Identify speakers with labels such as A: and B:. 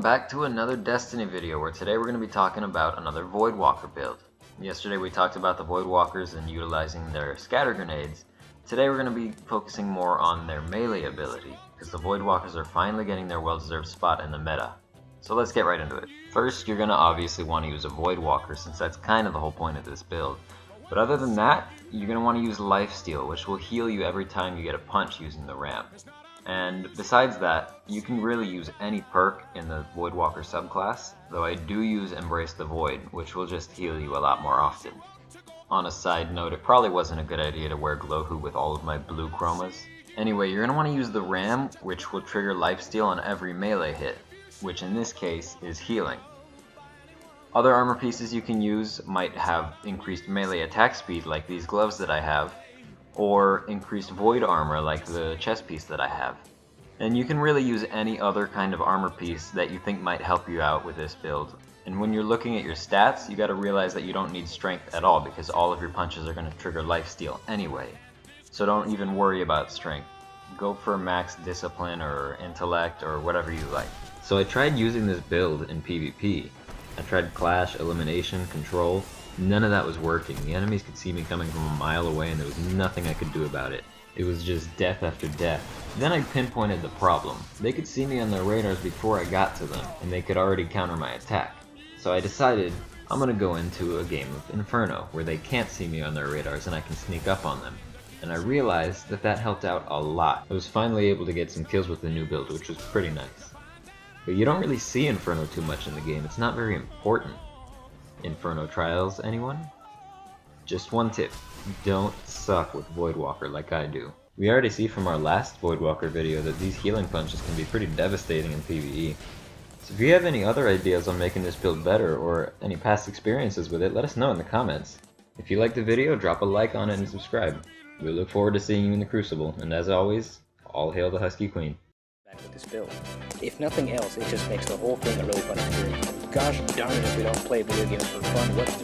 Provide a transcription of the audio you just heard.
A: welcome back to another Destiny video where today we're going to be talking about another Voidwalker build. Yesterday we talked about the Voidwalkers and utilizing their scatter grenades. Today we're going to be focusing more on their melee ability, because the Voidwalkers are finally getting their well-deserved spot in the meta. So let's get right into it. First, you're going to obviously want to use a Voidwalker, since that's kind of the whole point of this build. But other than that, you're going to want to use Lifesteal, which will heal you every time you get a punch using the ramp. And besides that, you can really use any perk in the Voidwalker subclass, though I do use Embrace the Void, which will just heal you a lot more often. On a side note, it probably wasn't a good idea to wear Glowhu with all of my blue chromas. Anyway, you're going to want to use the Ram, which will trigger Lifesteal on every melee hit, which in this case is healing. Other armor pieces you can use might have increased melee attack speed like these gloves that I have, or increased void armor like the chest piece that I have. And you can really use any other kind of armor piece that you think might help you out with this build. And when you're looking at your stats, you gotta realize that you don't need strength at all, because all of your punches are gonna trigger lifesteal anyway. So don't even worry about strength. Go for max discipline or intellect or whatever you like. So I tried using this build in PvP. I tried clash, elimination, control. None of that was working. The enemies could see me coming from a mile away and there was nothing I could do about it. It was just death after death. Then I pinpointed the problem. They could see me on their radars before I got to them, and they could already counter my attack. So I decided I'm gonna go into a game of Inferno, where they can't see me on their radars and I can sneak up on them. And I realized that that helped out a lot. I was finally able to get some kills with the new build, which was pretty nice. But you don't really see Inferno too much in the game. It's not very important. Inferno trials, anyone? Just one tip, don't suck with Voidwalker like I do. We already see from our last Voidwalker video that these healing punches can be pretty devastating in PvE. So if you have any other ideas on making this build better, or any past experiences with it, let us know in the comments. If you liked the video, drop a like on it and subscribe. We look forward to seeing you in the Crucible, and as always, all hail the Husky Queen.
B: With this build. If nothing else, it just makes the whole thing a really fun experience. Gosh darn it if we don't play video games for fun, what's